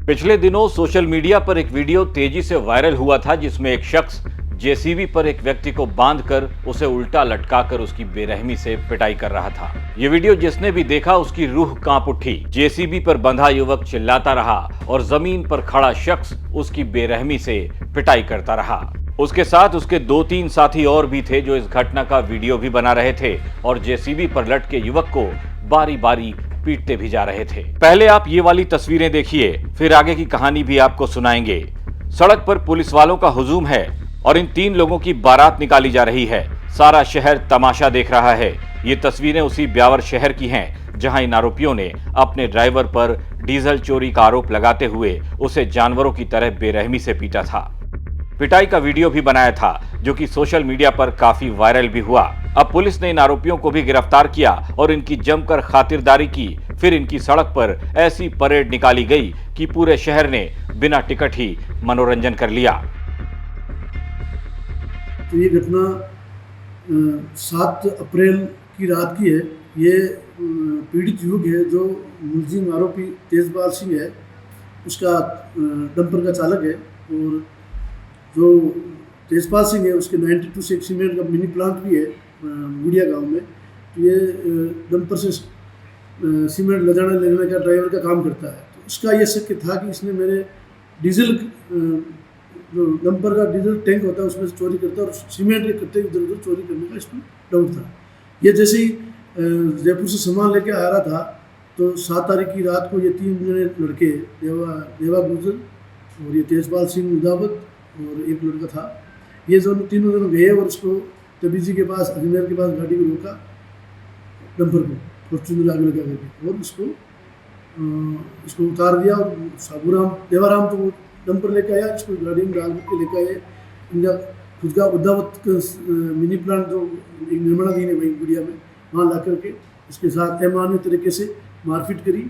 पिछले दिनों social media पर एक वीडियो तेजी से वायरल हुआ था जिसमें एक शख्स जेसीबी पर एक व्यक्ति को बांधकर उसे उल्टा लटकाकर उसकी बेरहमी से पिटाई कर रहा था। ये वीडियो जिसने भी देखा उसकी रूह कांप उठी। जेसीबी पर बंधा युवक चिल्लाता रहा और जमीन पर खड़ा शख्स उसकी बेरहमी से पिटाई करता रहा। उसके साथ उसके 2-3 साथी और भी थे जो इस घटना का वीडियो भी बना रहे थे और जेसीबी पर लटके युवक को बारी बारी पीटते भी जा रहे थे। पहले आप ये वाली तस्वीरें देखिए, फिर आगे की कहानी भी आपको सुनाएंगे। सड़क पर पुलिस वालों का हुजूम है और इन 3 लोगों की बारात निकाली जा रही है। सारा शहर तमाशा देख रहा है। ये तस्वीरें उसी ब्यावर शहर की हैं जहां इन आरोपियों ने अपने ड्राइवर पर डीजल चोरी का आरोप लगाते हुए उसे जानवरों की तरह बेरहमी से पीटा था। पिटाई का वीडियो भी बनाया था जो कि सोशल मीडिया पर काफी वायरल भी हुआ। अब पुलिस ने इन आरोपियों को भी गिरफ्तार किया और इनकी जमकर खातिरदारी की। फिर इनकी सड़क पर ऐसी परेड निकाली गई कि पूरे शहर ने बिना टिकट ही मनोरंजन कर लिया। तो ये घटना 7 अप्रैल की रात की है। ये पीड़ित युवक है जो मुलजिम आरोपी तेजपाल सिंह है, उसका डंपर का चालक है। और जो तेजपाल सिंह है उसके 92 से एक सीमेंट का मिनी प्लांट भी है गुड़िया गांव में। तो ये डंपर से सीमेंट ले जाने का ड्राइवर का काम करता है। तो उसका ये शक था कि इसने मेरे डीजल जो डंपर का डीजल टैंक होता है उसमें से चोरी करता है और सीमेंट के कट्टे इधर उधर चोरी करने का इसमें डाउट था। ये जैसे ही जयपुर से सामान लेके आ रहा था तो 7 तारीख की रात को ये 3 जने लड़के देवा गुर्जर और ये तेजपाल सिंह मुदावत और एक लड़का था, ये जो तीनों जन गए और उसको तबीजी के पास अजमेर के पास गाड़ी को रोका, डंपर को फॉर्चूनर आगे लगा करके, और इसको उतार दिया। और साबूराम देवाराम तो वो डंपर लेके आया, इसको गाड़ी में डाल के लेके आए। इनका खुद का उद्दावत मिनी प्लांट जो निर्माणाधीन है वही गुड़िया में, वहाँ ला करके इसके साथ अमानवीय तरीके से मारपीट करी।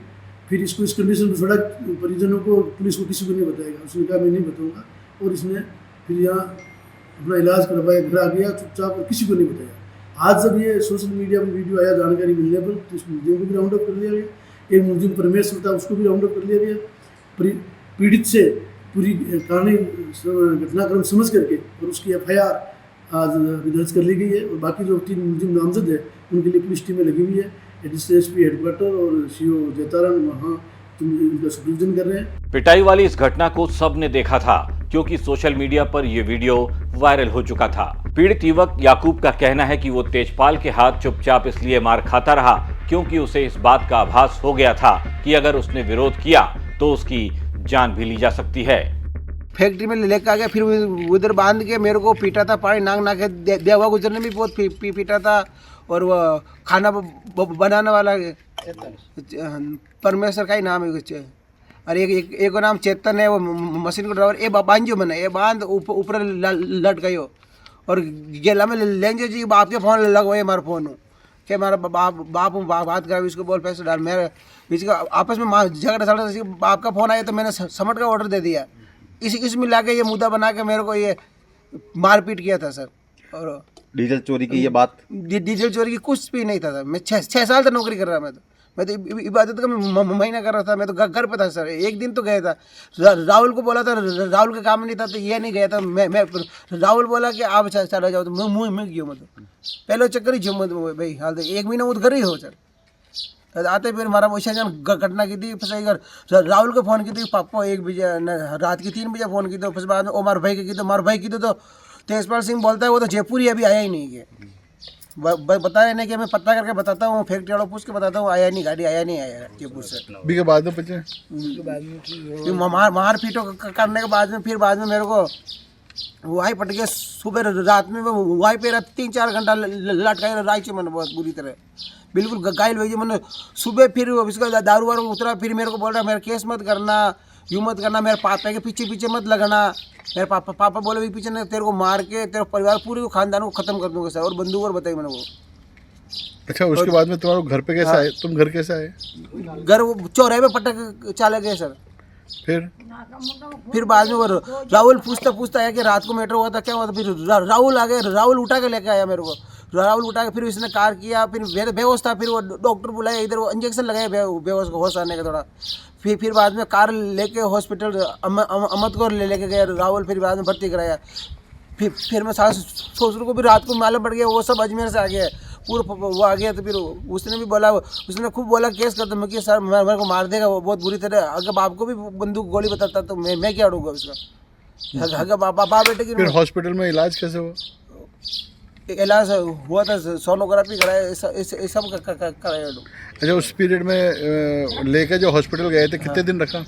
फिर इसको इस कंडीशन में छोड़ा, परिजनों को पुलिस को किसी को नहीं बताएगा। उसने कहा मैं नहीं बताऊँगा और इसने फिर यहाँ अपना इलाज करवाया, घर आ गया चुपचाप और किसी को नहीं बताया। आज जब ये सोशल मीडिया में वीडियो आया जानकारी मिलने पर तो इस मुलजिम को भी राउंड अप कर लिया गया। एक मुलजिम परमेश्वर था उसको भी राउंड अप कर लिया गया। पीड़ित से पूरी कहानी घटनाक्रम समझ करके और उसकी FIR आज दर्ज कर ली गई है। और बाकी जो 3 मुलजिम नामजद है उनके लिए पुलिस टीमें लगी हुई है। एडिशनल SP हेडक्वार्टर और CO जयतारण वहाँ इनका सुपरविजन कर रहे हैं। पिटाई वाली इस घटना को सबने देखा था क्योंकि सोशल मीडिया पर यह वीडियो वायरल हो चुका था। पीड़ित युवक याकूब का कहना है कि वो तेजपाल के हाथ चुपचाप इसलिए मार खाता रहा क्योंकि उसे इस बात का आभास हो गया था कि अगर उसने विरोध किया तो उसकी जान भी ली जा सकती है। फैक्ट्री में लेकर आ गया, फिर उधर बांध के मेरे को पीटा था, पानी नाक नाक के देवा गुजर ने भी बहुत पीटा था। और वो खाना बनाने वाला परमेश्वर का ही नाम है कुछ, और एक को नाम चेतन है, वो मशीन को ड्राइवर। ये बांझो मैंने ये बांध ऊपर लट गई हो और गेला में लेंगे जी बाप के फ़ोन लगवाए हमारे फ़ोन के हमारा बाप बात कर इसको बोल पैसे डाल। मेरे बीच का आपस में झगड़ा सड़ा, बाप का फ़ोन आया तो मैंने समझ का ऑर्डर दे दिया। इसमें लाके ये मुद्दा बना के मेरे को ये मारपीट किया था सर। और डीजल चोरी की ये बात, डीजल चोरी की कुछ भी नहीं था सर। मैं 6 साल तक नौकरी कर रहा। मैं तो इबादत का महीना कर रहा था। मैं तो घर पे था सर। एक दिन तो गया था, राहुल को बोला था, राहुल का काम नहीं था तो ये नहीं गया था। मैं राहुल बोला कि आप चला जाओ तो मैं गया। मतलब पहले चक्कर ही जम भाई हाल 1 महीना उधर ही हो सर। आते फिर हमारा वैसा घटना की थी। फिर राहुल को फ़ोन की थी, पापा 1 बजे रात की 3 बजे फ़ोन की। तो फिर बाद में उमर भाई की तो उमर भाई की तो तेजपाल सिंह बोलता है वो तो जयपुर ही अभी आया ही नहीं है। बताया नहीं कि मैं पता करके बताता हूँ, फैक्ट्री वालों पूछ के बताता हूँ, आया नहीं, गाड़ी आया नहीं आया जयपुर से। अभी के बाद में बचे मारपीट करने के बाद में फिर बाद में मेरे को वहीं पट गया। सुबह रात में वहीं पे 3-4 घंटा लटकाए राइचे मैंने बहुत बुरी तरह, बिल्कुल घायल हुई। मैंने सुबह फिर इसका दारू वारू उतरा, फिर मेरे को बोल रहा मेरा केस मत करना, यूँ मत करना, मेरे पापा के पीछे मत लगना। मेरे पापा बोले भी पीछे नहीं, तेरे को मार के तेरे परिवार पूरे को खानदान को ख़त्म कर दूंगा सर। और बंदूक और बताई मैंने वो। अच्छा, उसके बाद में तुम्हारे घर पे कैसे आए? तुम घर कैसे आए? घर वो चौराहे पे पटक चले गए सर। फिर बाद में वो राहुल पूछता आया कि रात को मैटर हुआ था क्या हुआ था। फिर राहुल आ गया, राहुल उठा के लेके आया मेरे को। राहुल उठा के फिर इसने कार किया, फिर बेहोश था, फिर वो डॉक्टर बुलाया, इधर वो इंजेक्शन लगाया बेहोश को होश आने का थोड़ा। फिर बाद में कार लेके हॉस्पिटल अहमद को लेके गया राहुल, फिर बाद में भर्ती कराया। फिर मैं सास ससुर को भी रात को मालूम पड़ गया, वो सब अजमेर से आ गया, पूरा वो आ गया। तो फिर उसने भी बोला, उसने खूब बोला केस करता, मैं कि सर मेरे को मार देगा वो बहुत बुरी तरह, अगर बाप को भी बंदूक गोली बताता तो मैं क्या अड़ूंगा उसका। अगर बाप बेटे की फिर हॉस्पिटल में इलाज कैसे हुआ? इलाज हुआ था, सोनोग्राफी कराया, सब कराया। अच्छा, उस पीरियड में लेके जो हॉस्पिटल गए थे कितने दिन रखा?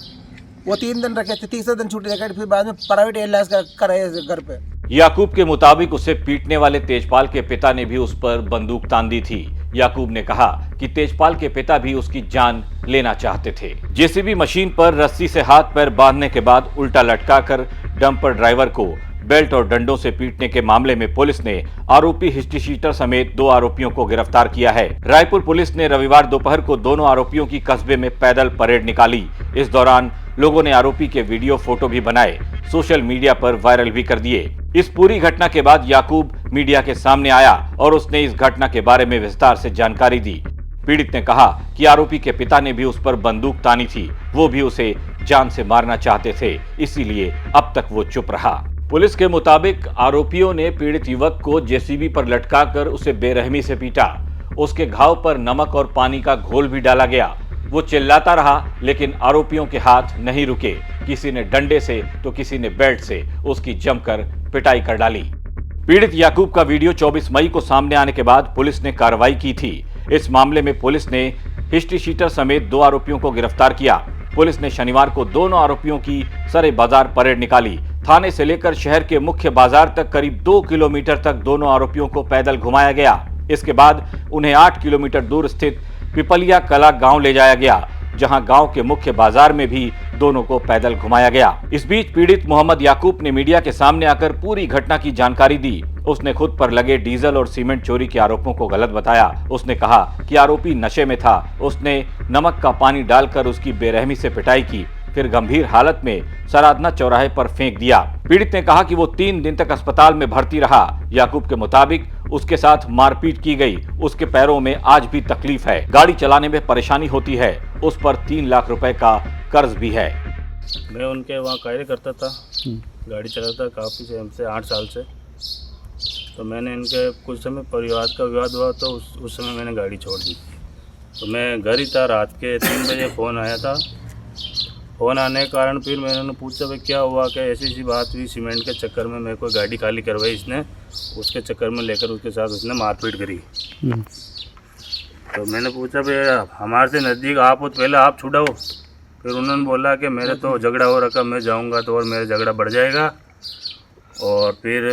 वो 3 दिन रखे थे, तीसरे दिन छुट्टी रखा, फिर बाद में प्राइवेट इलाज कराया घर पे। याकूब के मुताबिक उसे पीटने वाले तेजपाल के पिता ने भी उस पर बंदूक तान दी थी। याकूब ने कहा कि तेजपाल के पिता भी उसकी जान लेना चाहते थे। जेसीबी मशीन पर रस्सी से हाथ पैर बांधने के बाद उल्टा लटकाकर डंपर ड्राइवर को बेल्ट और डंडों से पीटने के मामले में पुलिस ने आरोपी हिस्ट्री शीटर समेत 2 आरोपियों को गिरफ्तार किया है। रायपुर पुलिस ने रविवार दोपहर को दोनों आरोपियों की कस्बे में पैदल परेड निकाली। इस दौरान लोगों ने आरोपी के वीडियो फोटो भी बनाए, सोशल मीडिया पर वायरल भी कर दिए। इस पूरी घटना के बाद याकूब मीडिया के सामने आया और उसने इस घटना के बारे में विस्तार से जानकारी दी। पीड़ित ने कहा कि आरोपी के पिता ने भी उस पर बंदूक तानी थी, वो भी उसे जान से मारना चाहते थे, इसीलिए अब तक वो चुप रहा। पुलिस के मुताबिक आरोपियों ने पीड़ित युवक को जेसीबी पर लटकाकर उसे बेरहमी से पीटा। उसके घाव पर नमक और पानी का घोल भी डाला गया। वो चिल्लाता रहा, लेकिन आरोपियों के हाथ नहीं रुके। किसी ने डंडे से तो किसी ने बेल्ट से उसकी जमकर पिटाई कर डाली। पीड़ित याकूब का वीडियो 24 मई को सामने आने के बाद पुलिस ने कार्रवाई की थी। इस मामले में पुलिस ने हिस्ट्री शीटर समेत 2 आरोपियों को गिरफ्तार किया। पुलिस ने शनिवार को दोनों आरोपियों की सरे बाजार परेड निकाली। थाने से लेकर शहर के मुख्य बाजार तक करीब 2 किलोमीटर तक दोनों आरोपियों को पैदल घुमाया गया। इसके बाद उन्हें 8 किलोमीटर दूर स्थित पिपलिया कला गांव ले जाया गया, जहां गांव के मुख्य बाजार में भी दोनों को पैदल घुमाया गया। इस बीच पीड़ित मोहम्मद याकूब ने मीडिया के सामने आकर पूरी घटना की जानकारी दी। उसने खुद पर लगे डीजल और सीमेंट चोरी के आरोपों को गलत बताया। उसने कहा कि आरोपी नशे में था। उसने नमक का पानी डालकर उसकी बेरहमी से पिटाई की, फिर गंभीर हालत में सराधना चौराहे पर फेंक दिया। पीड़ित ने कहा कि वो 3 दिन तक अस्पताल में भर्ती रहा। याकूब के मुताबिक उसके साथ मारपीट की गई। उसके पैरों में आज भी तकलीफ है, गाड़ी चलाने में परेशानी होती है। उस पर 3 लाख रुपए का कर्ज भी है। मैं उनके वहाँ कार्य करता था, गाड़ी चलाता काफ़ी टाइम से, 8 साल से। तो मैंने इनके कुछ समय परिवार का विवाद हुआ, तो उस समय मैंने गाड़ी छोड़ दी। तो मैं घर ही था, रात के 3 बजे फ़ोन आया था। फ़ोन आने के कारण फिर मैंने उन्हें पूछा भाई क्या हुआ, क्या ऐसी बात हुई। सीमेंट के चक्कर में मेरे को गाड़ी खाली करवाई इसने, उसके चक्कर में लेकर उसके साथ उसने मारपीट करी। तो मैंने पूछा भाई हमारे से नज़दीक आप हो तो पहले आप छुड़ाओ। फिर उन्होंने बोला कि मेरे तो झगड़ा हो रखा, मैं जाऊंगा तो और मेरा झगड़ा बढ़ जाएगा। और फिर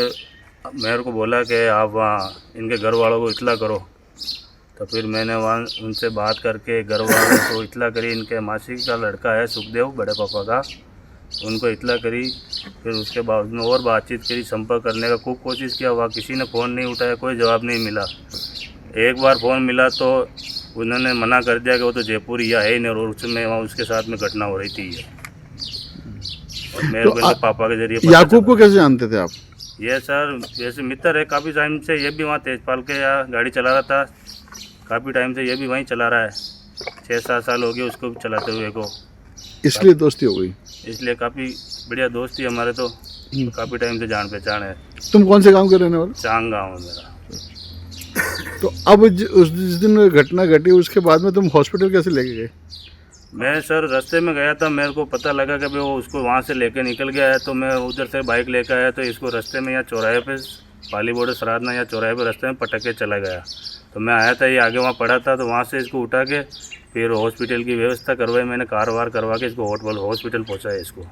मेरे को बोला कि आप वहाँ इनके घर वालों को इतला करो। तो फिर मैंने वहाँ उनसे बात करके घर वालों को इतला करी। इनके मासी का लड़का है सुखदेव, बड़े पापा का, उनको इतला करी। फिर उसके बाद में और बातचीत करी, संपर्क करने का खूब कोशिश किया। वहाँ किसी ने फ़ोन नहीं उठाया, कोई जवाब नहीं मिला। एक बार फ़ोन मिला तो उन्होंने मना कर दिया कि वो तो जयपुर या है ही नहीं, और उसमें वहाँ उसके साथ में घटना हो रही थी। और मेरे को पापा के जरिए याकूब को कैसे जानते थे आप? ये सर जैसे मित्र है काफ़ी टाइम से। ये भी वहाँ तेजपाल के यहाँ गाड़ी चला रहा था काफ़ी टाइम से, ये भी वहीं चला रहा है। 6-7 साल हो गए उसको भी चलाते हुए को, इसलिए दोस्ती हो गई। इसलिए काफ़ी बढ़िया दोस्ती हमारे तो काफ़ी टाइम से जान पहचान है। तुम कौन से गांव के रहने वाले? चांग गाँव है मेरा। तो अब जिस दिन घटना घटी उसके बाद में तुम हॉस्पिटल कैसे लेके गए? मैं सर रास्ते में गया था, मेरे को पता लगा कि भाई वो उसको वहाँ से लेके निकल गया है। तो मैं उधर से बाइक लेकर आया, तो इसको रास्ते में यहाँ चौराहे पे पाली बॉर्डर सराधना या चौराहे पे रास्ते में पटक के चला गया। तो मैं आया था, ये आगे वहाँ पड़ा था, तो वहाँ से इसको उठा के फिर हॉस्पिटल की व्यवस्था करवाई मैंने, कार वार करवा के इसको हॉस्पिटल पहुँचाया इसको।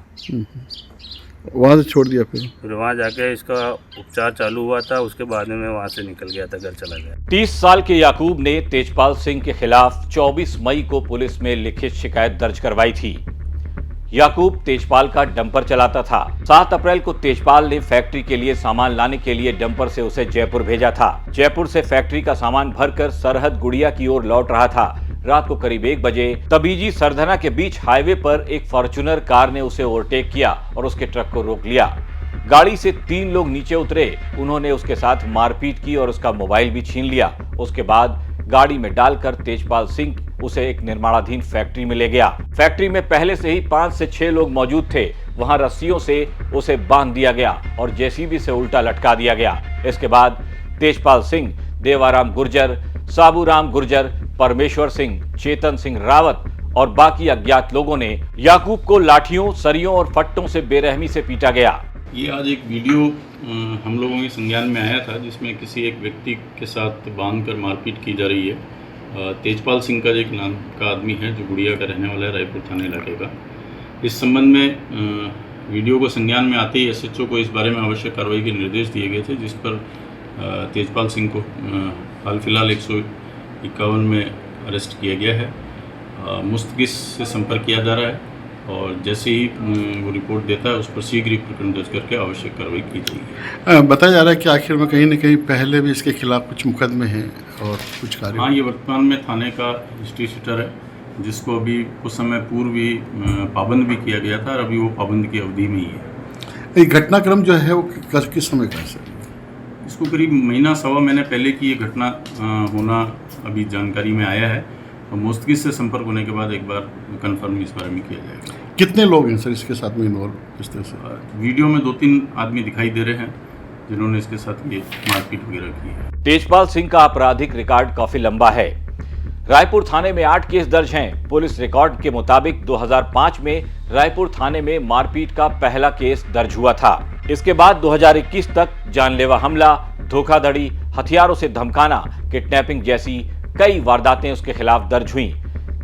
वहाँ से छोड़ दिया। फिर वहाँ जाके इसका उपचार चालू हुआ था। उसके बाद में मैं वहाँ से निकल गया था, घर चला गया। 30 साल के याकूब ने तेजपाल सिंह के खिलाफ 24 मई को पुलिस में लिखित शिकायत दर्ज करवाई थी। याकूब तेजपाल का डंपर चलाता था। 7 अप्रैल को तेजपाल ने फैक्ट्री के लिए सामान लाने के लिए डंपर से उसे जयपुर भेजा था। जयपुर से फैक्ट्री का सामान भरकर सरहद गुड़िया की ओर लौट रहा था। रात को करीब 1 बजे तबीजी सरधना के बीच हाईवे पर एक फॉर्च्यूनर कार ने उसे ओवरटेक किया और उसके ट्रक को रोक लिया। गाड़ी से 3 लोग नीचे उतरे। उन्होंने उसके साथ मारपीट की और उसका मोबाइल भी छीन लिया। उसके बाद गाड़ी में डालकर तेजपाल सिंह उसे एक निर्माणाधीन फैक्ट्री में ले गया। फैक्ट्री में पहले से ही 5 से 6 लोग मौजूद थे। वहां रस्सियों से उसे बांध दिया गया और जेसीबी से उल्टा लटका दिया गया। इसके बाद तेजपाल सिंह, देवाराम गुर्जर, साबूराम गुर्जर, परमेश्वर सिंह, चेतन सिंह रावत और बाकी अज्ञात लोगों ने याकूब को लाठियों, सरियों और फट्टों से बेरहमी से पीटा गया। ये आज एक वीडियो हम लोगों के संज्ञान में आया था जिसमें किसी एक व्यक्ति के साथ बांधकर मारपीट की जा रही है। तेजपाल सिंह का एक नाम का आदमी है जो गुड़िया का रहने वाला है, रायपुर थाने इलाके का। इस संबंध में वीडियो को संज्ञान में आते ही एसएचओ को इस बारे में आवश्यक कार्रवाई के निर्देश दिए गए थे, जिस पर तेजपाल सिंह को हाल फिलहाल 151 में अरेस्ट किया गया है। मुस्तकिस से संपर्क किया जा रहा है और जैसे ही वो रिपोर्ट देता है उस पर शीघ्र ही प्रकरण दर्ज करके आवश्यक कार्रवाई की जाएगी। बताया जा रहा है कि आखिर में कहीं न कहीं पहले भी इसके खिलाफ कुछ मुकदमे हैं और कुछ कार्य। हाँ, ये वर्तमान में थाने का हिस्ट्री शीटर है जिसको अभी कुछ समय पूर्व भी पाबंद भी किया गया था और अभी वो पाबंद की अवधि में ही है। ये घटनाक्रम जो है वो किस समय का है सर? इसको करीब महीना सवा महीने पहले की ये घटना होना अभी जानकारी में आया है और मुस्तकिस से संपर्क होने के बाद एक बार कंफर्म इस बारे में किया जाएगा। कितने लोग हैं सर इसके साथ में इन्वॉल्व इस तरह से? वीडियो में 2-3 आदमी दिखाई दे रहे हैं जिन्होंने इसके साथ ये मारपीट वगैरह की है। तेजपाल सिंह का आपराधिक रिकॉर्ड काफी लंबा है। रायपुर थाने में 8 केस दर्ज हैं। पुलिस रिकॉर्ड के मुताबिक 2005 में रायपुर थाने में मारपीट का पहला केस दर्ज हुआ था। इसके बाद 2021 तक जानलेवा हमला, धोखाधड़ी, हथियारों से धमकाना, किडनैपिंग जैसी कई वारदातें उसके खिलाफ दर्ज हुई।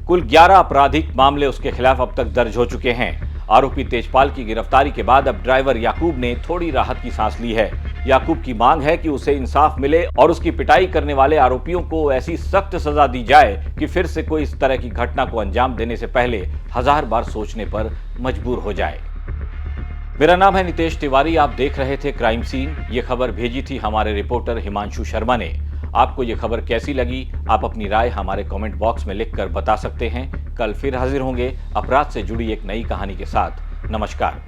कुल 11 आपराधिक मामले उसके खिलाफ अब तक दर्ज हो चुके हैं। आरोपी तेजपाल की गिरफ्तारी के बाद अब ड्राइवर याकूब ने थोड़ी राहत की सांस ली है। याकूब की मांग है कि उसे इंसाफ मिले और उसकी पिटाई करने वाले आरोपियों को ऐसी सख्त सजा दी जाए कि फिर से कोई इस तरह की घटना को अंजाम देने से पहले 1000 बार सोचने पर मजबूर हो जाए। मेरा नाम है नितेश तिवारी। आप देख रहे थे क्राइम सीन। ये खबर भेजी थी हमारे रिपोर्टर हिमांशु शर्मा ने। आपको ये खबर कैसी लगी, आप अपनी राय हमारे कमेंट बॉक्स में लिखकर बता सकते हैं। कल फिर हाजिर होंगे अपराध से जुड़ी एक नई कहानी के साथ। नमस्कार।